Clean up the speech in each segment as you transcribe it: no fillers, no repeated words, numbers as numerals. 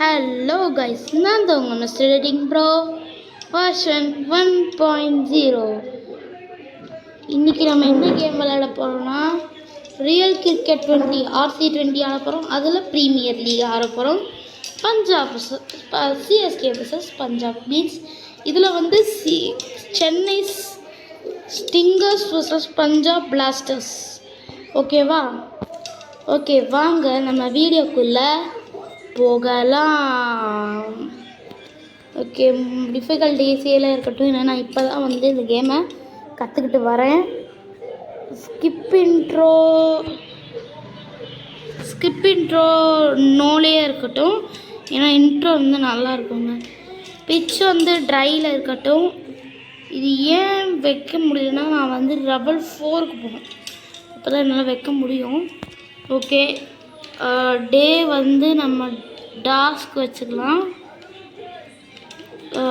Hello guys, நான் தான் உங்கள் மிஸ்டர் எடிட்டிங் ப்ரோ வெர்ஷன் 1.0. இன்றைக்கி நம்ம என்ன கேம் விளையாட போகிறோம்னா ரியல் கிரிக்கெட் 20 RC20 ஆட போகிறோம். அதில் ப்ரீமியர் லீக் ஆட போகிறோம். Punjab CSK vs Punjab means இதில் வந்து Chennai stingers vs Punjab blasters. ஓகேவா? ஓகே, வாங்க நம்ம வீடியோக்குள்ளே போகலாம். ஓகே, டிஃபிகல்ட் ஈஸியெல்லாம் இருக்கட்டும். ஏன்னா நான் இப்போ தான் வந்து இந்த கேமை கற்றுக்கிட்டு வரேன். ஸ்கிப் இன்ட்ரோ நோலே இருக்கட்டும், ஏன்னா இன்ட்ரோ வந்து நல்லா இருக்குங்க. பிச் வந்து ட்ரையில் இருக்கட்டும். இது ஏன் வைக்க முடியலன்னா நான் வந்து Level 4க்கு போகணும், அப்போ தான் என்னால் வைக்க முடியும். ஓகே, டே வந்து நம்ம டாஸ்க் வச்சுக்கலாம்.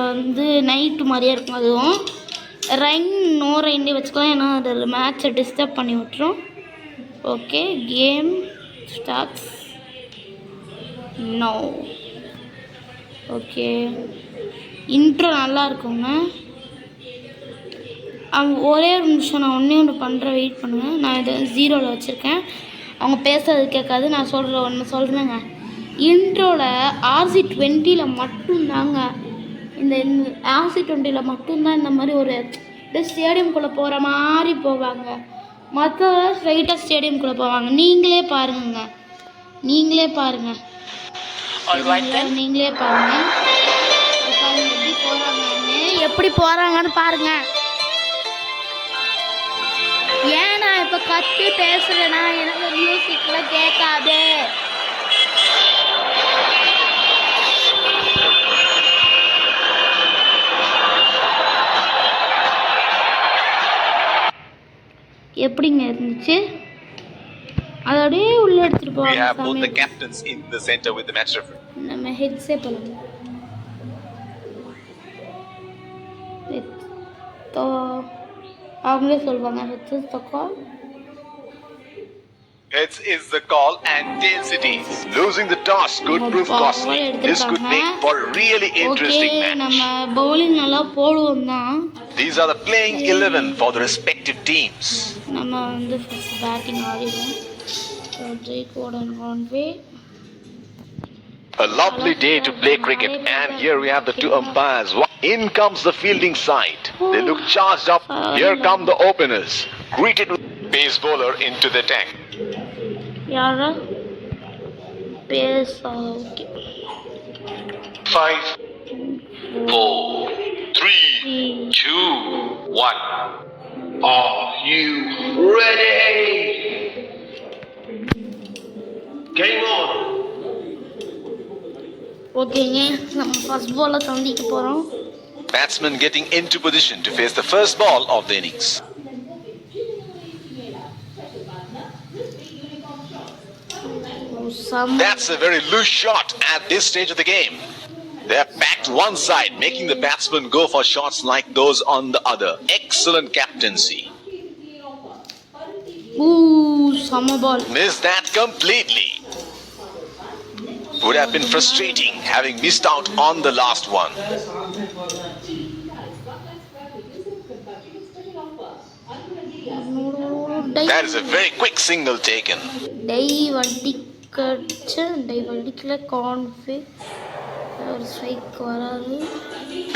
வந்து நைட்டு மாதிரியே இருக்கும். அதுவும் நோ ரெயின்டே வச்சுக்கலாம், ஏன்னா அதில் மேட்சை டிஸ்டர்ப் பண்ணி விட்டுரும். Okay, game starts no. Okay, intro நல்லா இருக்குங்க. ஒரே ஒரு நிமிஷம், நான் ஒன்று பண்ணுறேன், வெயிட் பண்ணுங்கள். நான் இதை 0ல் வச்சுருக்கேன். அவங்க பேசுறது கேட்காது. நான் சொல்கிறேங்க. இன்ட்ரோவில் RC20 மட்டும்தாங்க, இந்த RC20 மட்டும்தான் இந்த மாதிரி ஒரு ஸ்டேடியம்குள்ளே போகிற மாதிரி போவாங்க. மற்றவங்க ஸ்ட்ரைட்டாக ஸ்டேடியம்குள்ளே போவாங்க. நீங்களே பாருங்க, நீங்களே பாருங்கள் எப்படி போகிறாங்கன்னு பாருங்கள். ஏன் நான் இப்போ கத்தி பேசுகிறேன்னா எனக்கு மியூசிக்கில் கேட்காது. எப்படிங்க இருந்துச்சு? அதோடய உள்ள எடுத்துட்டு போவாங்க. நம்ம ஹெட்ஸே பண்ணலாம். அவங்களே சொல்வாங்க heads is the call. Heads is the call and tails it is. Losing the toss could prove costly. This could make for a really interesting match. நம்ம bowling நல்லா போடுவோம் தான். These are the playing 11 for the respective teams. நம்ம வந்து first batting ஆடிடுவோம். Jake Warden Conway. A lovely day to play cricket, and here we have the two umpires. In comes the fielding side. They look charged up. Here come the openers. Greeted with pace bowler into the tank. Yara pace. Okay. 5, 4, 3, 2, 1. Are you ready? Game on. ஓகேங்க, நம்ம first பால்ல சந்திக்க போறோம். Batsman getting into position to face the first ball of the innings. That's a very loose shot at this stage of the game. They're packed one side, making the batsman go for shots like those on the other. Excellent captaincy. Summer ball. Missed that completely. Would have been frustrating having missed out on the last one. That is a very quick single taken.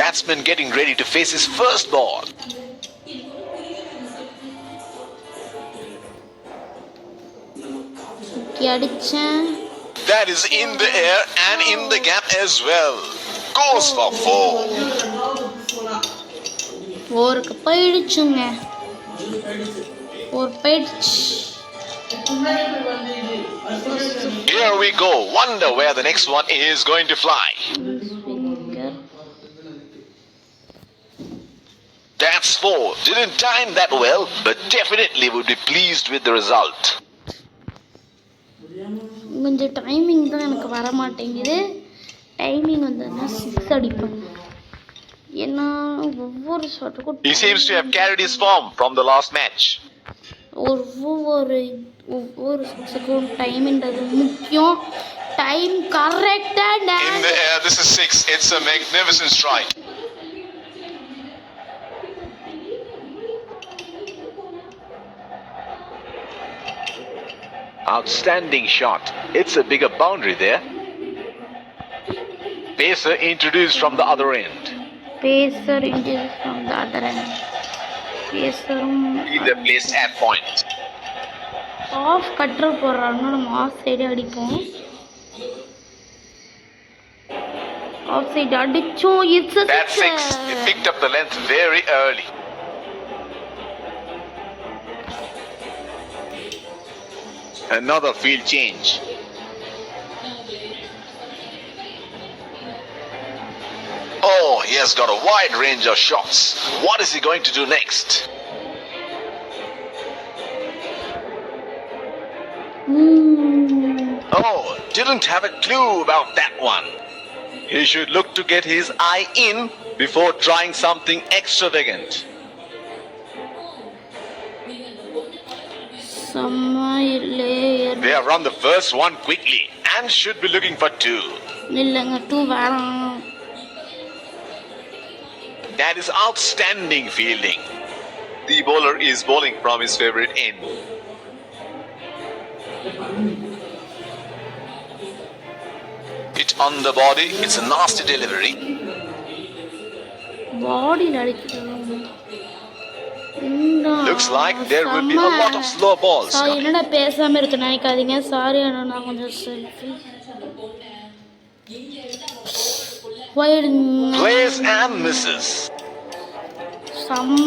Batsman getting ready to face his first ball. That is in the air and in the gap as well. Goes for 4. 4க்கு போயிடுச்சுங்க. 4 போயிடுச்சு. Here we go. Wonder where the next one is going to fly. That's 4. Didn't time that well, but definitely would be pleased with the result. கொஞ்சம் timing தான் எனக்கு வர மாட்டேங்குது. Timing வந்து 6 அடிப்பேன். ஏன்னா ஒவ்வொரு ஷாட்டுக்கும் He seems to have carried his form from the last match. ஒவ்வொரு 6க்கும் டைம்ன்றது முக்கியம். time corrected In and the air, this is 6. It's a magnificent strike. Outstanding shot. It's a bigger boundary there. Pacer introduced from the other end. pacer introduced from the other end. பேசரும் Either placed at point. Off cutter போடுறாங்கன்னா நம்ம off side அடிப்போம். Off side அடிச்சோம். It's a That's 6. It picked up the length very early. Another field change. Oh, he has got a wide range of shots. What is he going to do next? Oh, didn't have a clue about that one. He should look to get his eye in before trying something extravagant. செம்ம layer They have run the first one quickly and should be looking for 2. இல்லைங்க 2 வேணாம். That is outstanding fielding. The bowler is bowling from his favorite end. Hit on the body, it's a nasty delivery. பாடியில் அடிக்கிறோம். Looks like there will be a lot of slow balls. என்னடா பேசாம இருக்கு நினைக்காதீங்க. Sorry அண்ணா, நான் கொஞ்சம் selfie Plays and misses.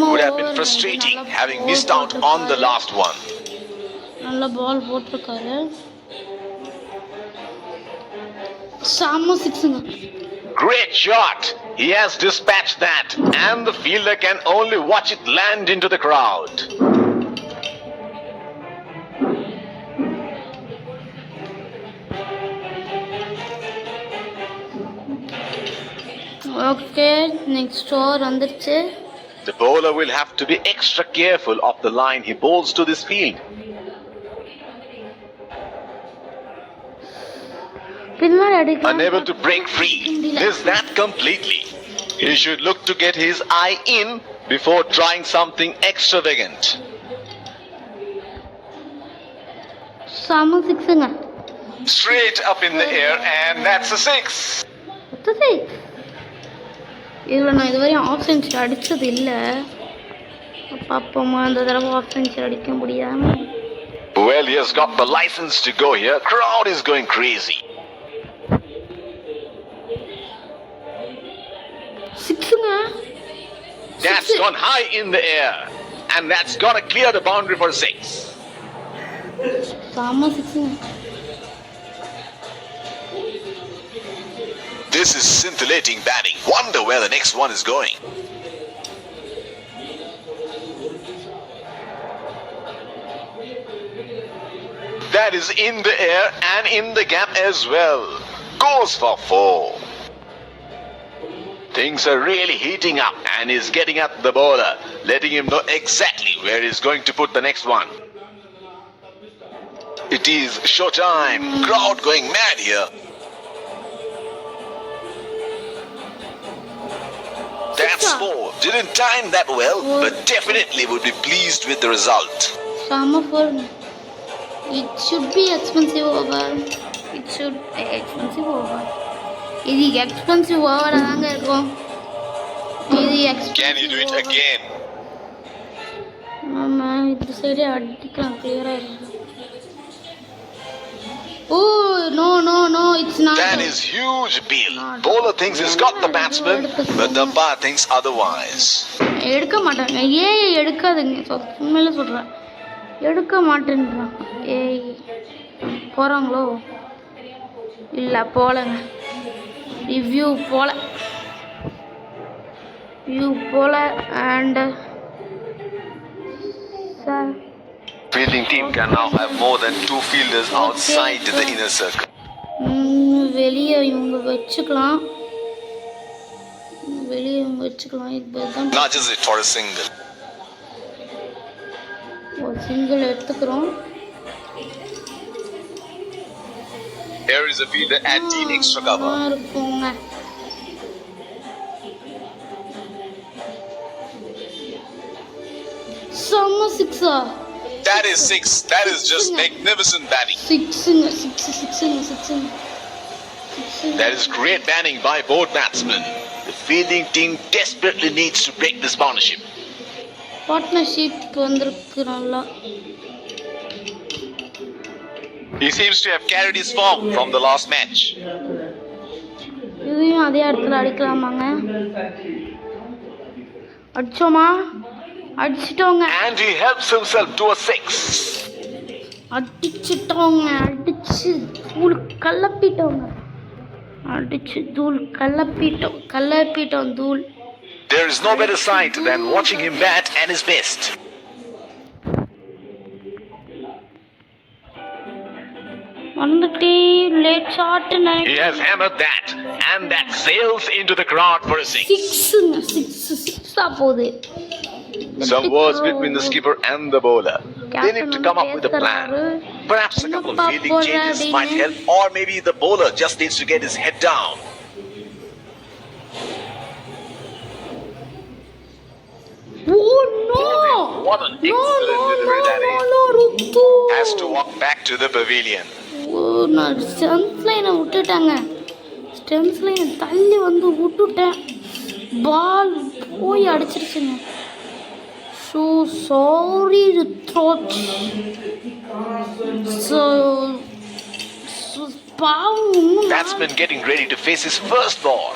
Would have been frustrating having missed out on the last one. நல்ல பால் போட்டிருக்காரு. செம்ம சிக்ஸுங்க. Great shot. He has dispatched that, and the fielder can only watch it land into the crowd. Okay, next over வந்துருச்சு. The bowler will have to be extra careful of the line he bowls to this field. பின்னாடி அடிக்கலாம். Unable to break free. Missed that completely. He should look to get his eye in before trying something extravagant. செம்ம சிக்ஸுங்க. Straight up in the air, and that's a 6. இதில் நான் இதுவரையும் of century அடித்தது இல்லை. பாப்போமா அந்த தடவை ஆஃப் சென்ச்சுரி அடிக்க முடியாம. Well, he has got the license to go here. Crowd is going crazy. சிக்ஸுங்க. That's gone high in the air, and that's gonna clear the boundary for 6. செம்ம சிக்ஸுங்க. This is scintillating batting. Wonder where the next one is going. That is in the air and in the gap as well. Goes for 4. Things are really heating up and is getting at the bowler, letting him know exactly where he's going to put the next one. It is showtime. Crowd going mad here. That's 4. Didn't time that well, but definitely would be pleased with the result. செம்ம four. It should be expensive over. It should be expensive over. இது expensive ஓவராக தாங்க இருக்கும். இது Can you do it again? ஆமாம், இந்த சைடே அடிக்கலாம். கிளியராக இருக்கு. Oh no no no, it's not. That is huge appeal. Bowler thinks he's got the batsman, but the umpire thinks otherwise. எடுக்க மாட்டாங்க. எடுக்காதுங்க. உண்மையில சொல்கிறேன், எடுக்க மாட்டேன்றாங்க. போகிறாங்களோ இல்லை போகலங்க. ரிவ்யூ போல and sir Fielding team can now have more than 2 fielders outside the inner circle. வெளியே இவங்க வச்சுக்கலாம். இதுதான் Nudges it for a single. ஒரு சிங்கிள் எடுத்துக்கிறோம். Here is a fielder at deep extra cover. இருக்குங்க. செம்ம சிக்ஸா? That is six. That is just magnificent batting. சிக்ஸுங்க. That is great batting by both batsmen. The fielding team desperately needs to break this partnership. Partnership வந்திருக்கு நல்லா. He seems to have carried his form from the last match. இதையும் அதே இடத்துல அடிக்கலாமாங்க? அடிச்சோமா? அடிச்சிட்டோங்க. And he helps himself to a six. அடிச்சிட்டோங்க. அடிச்சு தூள் கலப்பிட்டோங்க. தூள். There is no better sight than watching him bat at his best. வந்துட்டே late shot He has hammered that and that sails into the crowd for a six. சிக்ஸா போகுது. Some words between the skipper and the bowler. They need to come up with a plan. Perhaps a couple of fielding changes might help, or maybe the bowler just needs to get his head down. Oh no! What an excellent delivery that is. Ruthu Has to walk back to the pavilion. நான் stems லைனை விட்டுட்டேங்க. Stems லைனை தள்ளி வந்து விட்டுட்டேன். பால் போய் அடிச்சிருச்சுங்க. So sorry Ruthroch. So Batsman getting ready to face his first ball.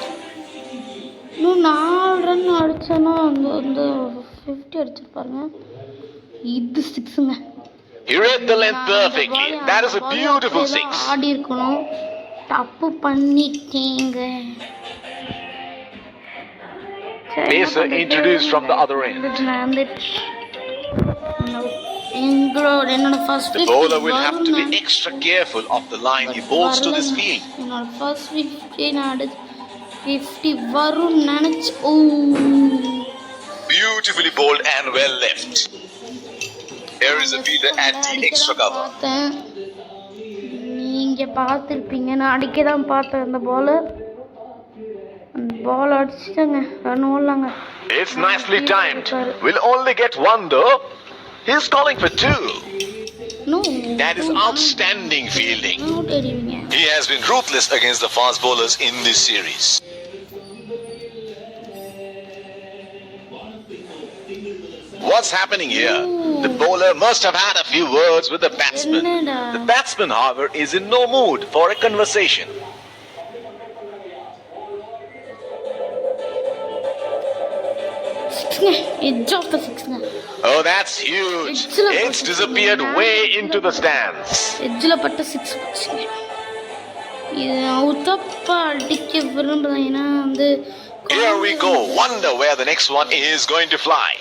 இன்னும் 4 run அடிச்சோன்னா அந்த 50 அடிச்சிருப்பாருங்க. இது சிக்ஸுங்க. He read the length perfectly. That is a beautiful six. ஆடி இருக்கணும். தப்பு பண்ணிட்டீங்க. Pacer introduced from the other end. என்னோட first The bowler will have to be extra careful of the line he bowls to this field. என்னோட first 50 நான் 50 வரும் நினைச்சு. ஓ Beautifully bowled and well left. Here is a fielder at the extra cover. நீங்க பார்த்திருப்பீங்க. நான் அடிக்க தான் பார்த்தேன் அந்த bowler. Ball அடிச்சிட்டங்க. ரன் ஓடலாங்க. It's nicely timed. We'll only get one though. He's calling for two. No. That is outstanding fielding. Out அடிவீங்க. He has been ruthless against the fast bowlers in this series. What's happening here? The bowler must have had a few words with the batsman. The batsman, however, is in no mood for a conversation. Edge of the six. Oh, that's huge. It's disappeared way into the stands. எட்ஜில் பட்ட 6 போச்சுங்க. இது அவுத்தப்பா அடிக்க விரும்புகிறேன். ஏன்னா வந்து Here we go. Wonder where the next one is going to fly.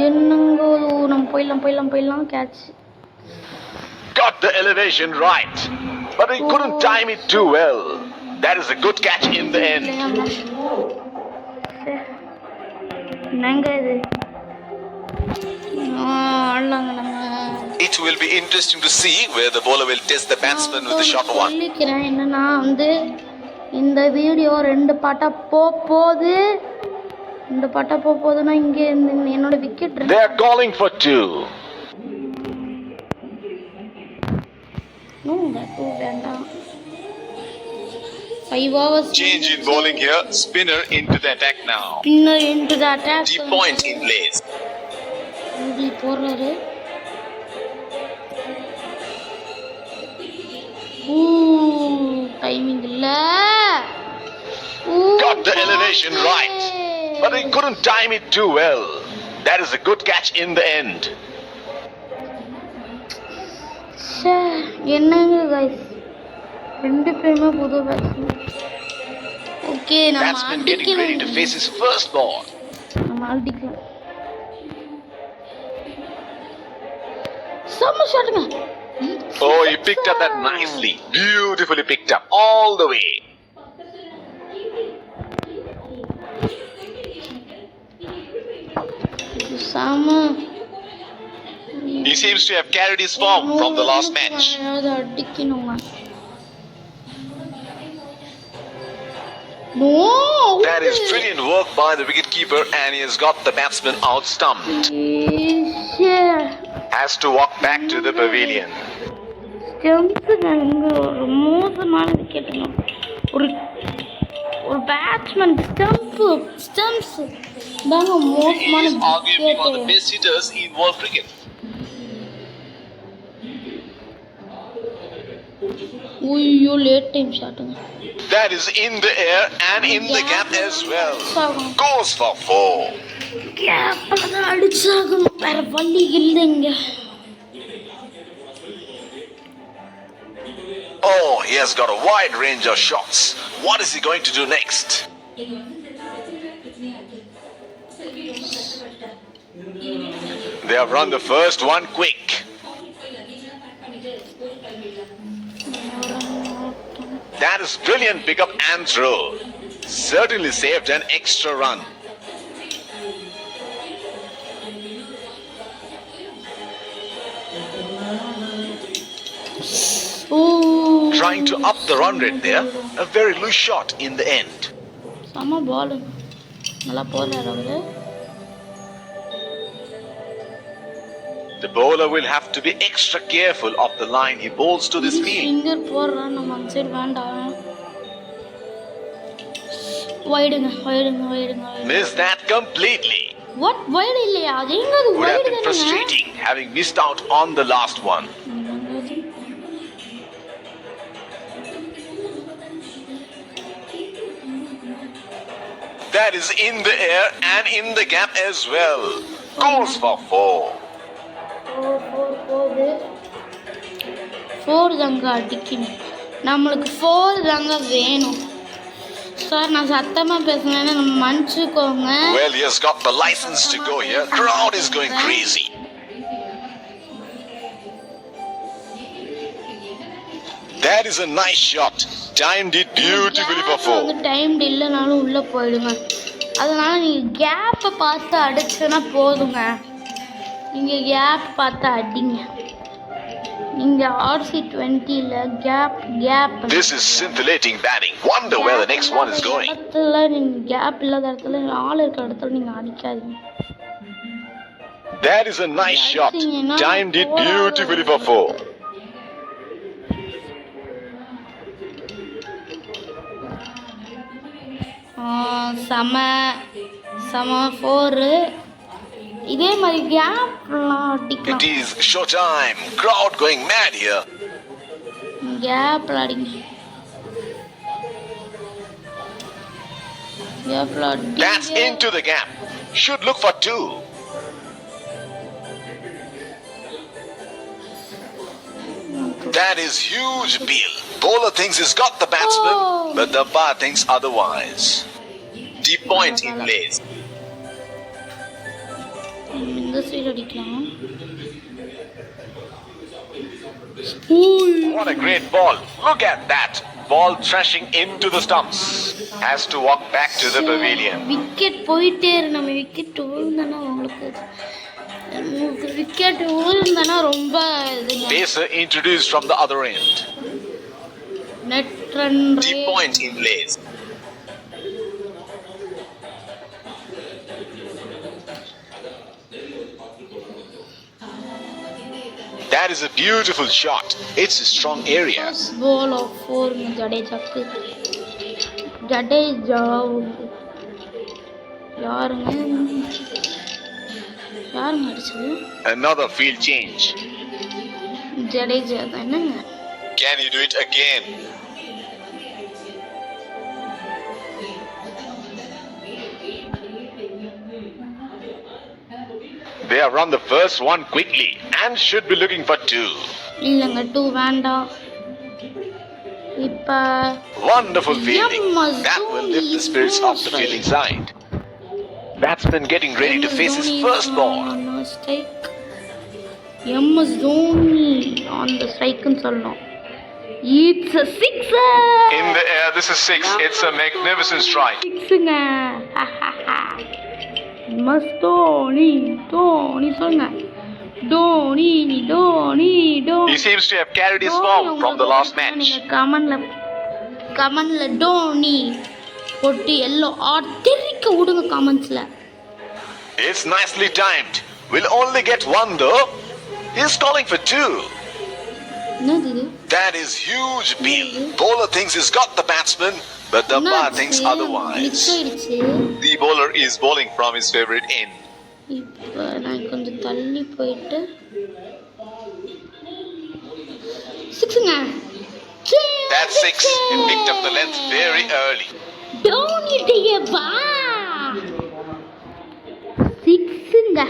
என்னங்கோ நம்ம போயிடலாம் catch. Got the elevation right, but he couldn't time it too well. That is a good catch in the end. என்னங்க இது? ஆடலாங்க நம்ம. It will be interesting to see where the bowler will test the batsman with the shot one. சொல்லிக்கிறேன் என்னன்னா வந்து இந்த video 2 பாட்டா போகுது. இந்த பாட்டா போகுதுன்னா இங்கே என்னோட wicket. They are calling for two. No, that too வேண்டாம். 5 hours. Change in bowling here. Spinner into the attack now. Spinner into the attack. Deep point in place. இப்படி போறாரு. டைமிங் இல்ல. Got the elevation right, but he couldn't time it too well. That is a good catch in the end. என்னங்க guys, 2 பேருமே புது batsman. Okay நம்ம Batsman getting ready to face his first ball. நம்ம அடிக்கலாம். செம்ம ஷாட்டுங்க. Oh, he picked up that nicely. Beautifully picked up all the way. செம்ம He seems to have carried his form from the last match. அடிக்கணுங்க. No. That is brilliant work by the wicketkeeper, and he has got the batsman out stumped. Has to walk back to the pavilion. ஒரு மோசமான விக்கெட்டுங்க. ஒரு batsman stumps தாங்க மோசமான He is arguably one of the best hitters in world cricket. ஐயோ late time ஷாட்டுங்க. That is in the air and in the gap as well. Goes for 4. கேப்ல தான் அடிச்சாகணும், வேற வழி இல்லைங்க. Oh, he has got a wide range of shots. What is he going to do next? They have run the first one quick. That is brilliant pickup and throw. Certainly saved an extra run. Oh, Trying to up the run rate there. A very loose shot in the end. செம பால் நல்லா போறாரு அவரு. The bowler will have to be extra careful of the line he bowls to this field. Finger போடுறான், நம்ம அந்த side வேண்டாம். வைடுங்க. Missed that completely. What wide இல்லையா? அது எங்க அது Would have வைடு been தானே? frustrating having missed out on the last one. That is in the air and in the gap as well. Goes for 4. 4 தாங்க அடிக்கணும். நம்மளுக்கு 4 தாங்க வேணும். சார் நான் சத்தமா பேசுனேன்னு நம்ம மன்னிச்சுக்கோங்க. Well, he has got the license to go here. Crowd is going crazy. That is a nice shot. Timed it beautifully for 4. Time இல்லைனாலும் உள்ள போயிடுங்க. அதனால நீங்க கேப்பை பார்த்து அடிச்சுன்னா போதுங்க. நீங்க கேப் பார்த்து அடிங்க. நீங்க RC20ல gap This is scintillating batting. Wonder where the next one is going. இடத்துல நீங்க கேப் இல்லாத இடத்துல ஆள் இருக்கிற இடத்துல நீங்க அடிக்காதீங்க. That is a nice shot. Timed it beautifully for 4. சம 4. இதே மாதிரி கேப்லாம் அடிக்கலாம். It is show time. Crowd going mad here. கேப்ல அடிங்க. That's into the gap. Should look for 2. That is huge appeal. Bowler thinks he's got the batsman, but the umpire thinks otherwise. Deep point in place. இந்த side அடிக்கலாம். What a great ball. Look at that. Ball thrashing into the stumps. Has to walk back to the pavilion. Wicket போயிட்டே இருக்கு. நம்ம wicket விழுந்தானா உங்களுக்கு wicket விழுந்தானா ரொம்ப இதுங்க. Pacer introduced from the other end. Net run Deep point in place. That is a beautiful shot. It's a strong area. ball of 4 ஜடேஜாக்கு. Jadeja யாருங்க அடிச்சது? Another field change. Jadeja தானேங்க. Can you do it again? They have run the first one quickly and should be looking for 2. இல்லங்க 2 வேண்டாம். இப்ப Wonderful fielding. That will lift the spirits of the fielding side. Batsman getting ready to face his first ball. MS Dhoni on the strike ன்னு சொல்லணும். It's a sixer. In the air, this is 6. It's a magnificent strike. Sixங்க. MS Dhoni சொல்லுங்க. Dhoni Dhoni Dhoni. He seems to have carried his form from the last match. கமெண்ட்ல டோனி போட்டு yellow தெரிக்க விடுங்க கமெண்ட்ஸ்ல. It's nicely timed. We'll only get one though. He's calling for two. என்னது இது? That is huge appeal. Bowler thinks he's got the batsman, but the umpire thinks otherwise. The bowler is bowling from his favorite end. இப்போ நான் கொஞ்சம் தள்ளி போயிட்டு சிக்ஸுங்க. That's six. He picked up the length very early. Dhoni டேவா சிக்ஸுங்க.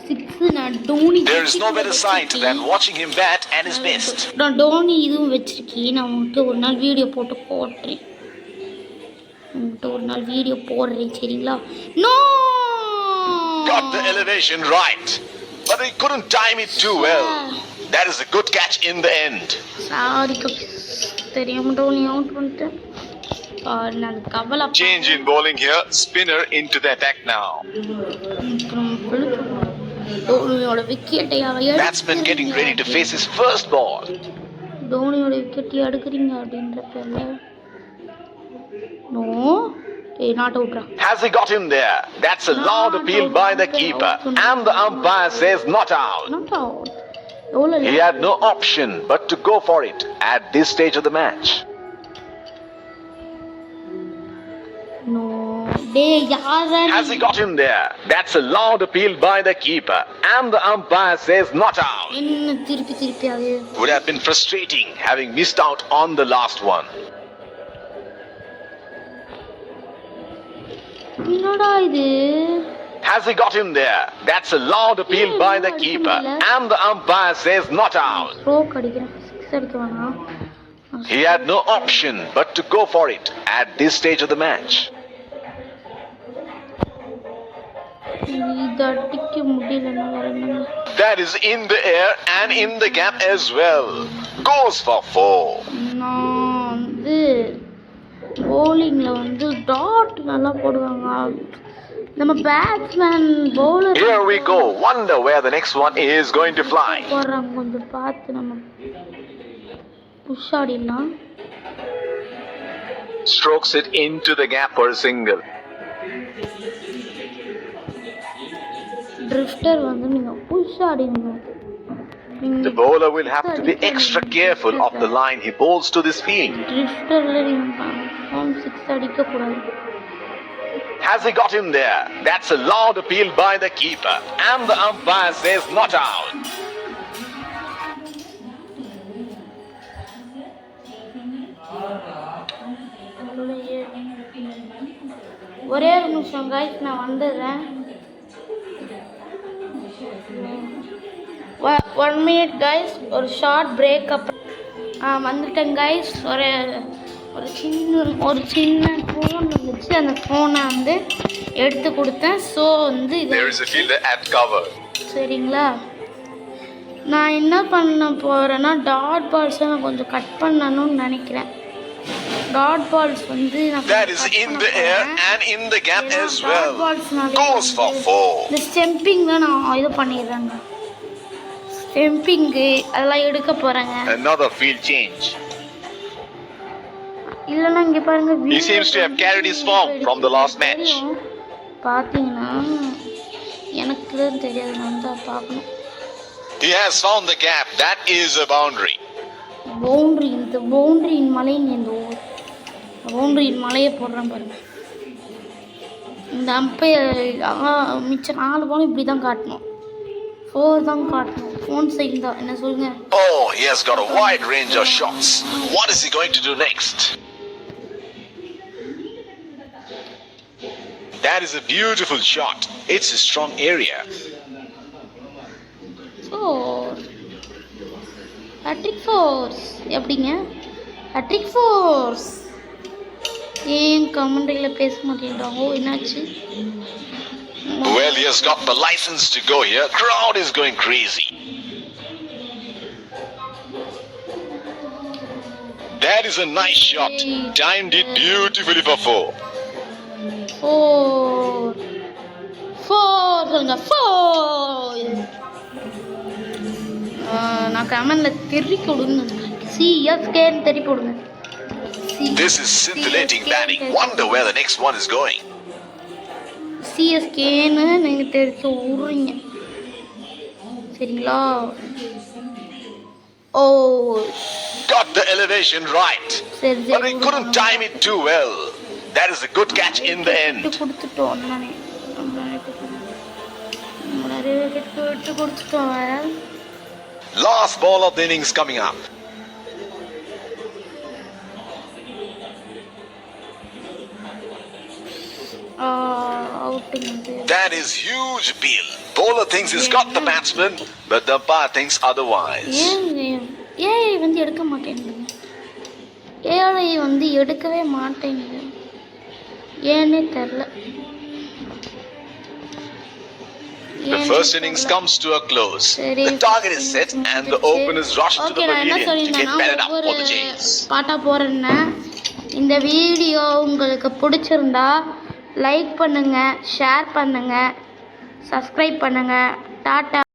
சிக்ஸுங்க Dhoni. There is no better sight than watching him bat at his best. நான் டோனி இதுவும் வச்சிருக்கேன். நான் உங்களுக்கு ஒரு நாள் வீடியோ போடுறேன். சரிங்களா? No. Got the elevation right, but he couldn't time it too well. That is a good catch in the end. Sorry தெரியாம டோனி அவுட் பண்ணிட்டேன். நான் கவலை. Change in bowling here. Spinner into the attack now. டோனியோட விக்கெட்டை Batsman getting ready to face his first ball. டோனியோட விக்கெட்டை எடுக்கிறீங்க அப்படின்ற பேர்ல no. Not out. Has he got him there? That's a loud appeal by the keeper, and the umpire says not out. Not out. He had no option but to go for it at this stage of the match. No. Has he got him there? That's a loud appeal by the keeper, and the umpire says not out. Would have been frustrating having missed out on the last one. Has he got him there? That's a loud appeal by the keeper, and the umpire says not out. He had no option but to go for it at this stage of the match. That is in the air and in the gap as well. Goes for 4. bowlingல வந்து dot நல்லா போடுவாங்க நம்ம batsman bowler. Here we go. Wonder where the next one is going to fly. போறாங்க கொஞ்சம் பார்த்து நம்ம push ஆடிடலாம். Strokes it into the gap for a single. Drifter வந்து நீங்க புஷ் ஆடிங்க. The bowler will have to be extra careful of the line he bowls to this field. ட்ரிஃப்டர்ல நீங்க 6 அடிக்க கூடாது. Has he got him there? That's a loud appeal by the keeper, and the umpire says not out. ஒரே ஒரு நிமிஷம் guys நான் வந்துடுறேன். 1 minute guys ஒரு short break up. வந்துட்டேன் गाइस. ஒரு சின்ன ஃபோன் வந்துச்சு. அந்த ஃபோனை வந்து எடுத்து கொடுத்தேன். ஸோ வந்து There is a fielder at cover. சரிங்களா? நான் என்ன பண்ண போகிறேன்னா டாட் பால்ஸை நான் கொஞ்சம் கட் பண்ணணும்னு நினைக்கிறேன். டாட் பால்ஸ் வந்து That is in the air and in the gap as well. Goes for 4. இந்த ஸ்டெம்பிங் தான் நான் இது பண்ணிடுறேங்க. ஸ்டெம்பிங்கு அதெல்லாம் எடுக்க போகிறேங்க. Another field change. இல்லைன்னா இங்கே பாருங்க. He seems to have carried his form from the last match. பார்த்தீங்கன்னா எனக்கு தான் தெரியாது. நான் தான் பார்க்கணும். He has found the gap. That is a boundary. Boundary. இந்த பவுண்டரியின் மலைன்னு இந்த பவுண்டரியின் மலையை போடுறேன் பாருங்க. இந்த அம்பையர் மிச்சம் 4 பாலும் இப்படி தான் காட்டணும். 4 தான் காட்டணும். ஃபோன் சைடு தான். என்ன சொல்லுங்க? Oh, he has got a wide range of shots. What is he going to do next? That is a beautiful shot. It's a strong area. Hat-trick force எப்படிங்க? ஹேட்ரிக் ஃபோர்ஸ் ஏன் கமெண்ட்ரியில் பேச மாட்டேங்கிறாங்க? என்னாச்சு? Well, he has got the license to go here. Crowd is going crazy. That is a nice shot. Timed it beautifully for 4. 4 சொல்லுங்க. 4 நான் கமெண்டில் தெரி கொடுங்க. சிஎஸ்கேன்னு தெரி போடுங்க. This is scintillating batting. Wonder where the next one is going. சிஎஸ்கேன்னு நீங்கள் தெரிவிக்க விட்றீங்க சரிங்களா? ஓ Got the elevation right. சரி But he couldn't time it too well. That is a good catch in the end. கொடுத்துட்டோம் நிறைய விட்டு கொடுத்துட்டோம். Last ball of the innings coming up. That is huge appeal. Bowler thinks he's got the batsman, but the umpire thinks otherwise. AI வந்து எடுக்க மாட்டேங்குது. AI வந்து எடுக்கவே மாட்டேங்குது. ஏன்னே தெரியல. The first innings comes to a close. The target is set and the openers rush to the pavilion to get bedded up for the Jays. பாட்டா போறேன்னா இந்த வீடியோ உங்களுக்கு பிடிச்சிருந்தா லைக் பண்ணுங்க, ஷேர் பண்ணுங்க, சப்ஸ்கிரைப் பண்ணுங்க. டாடா.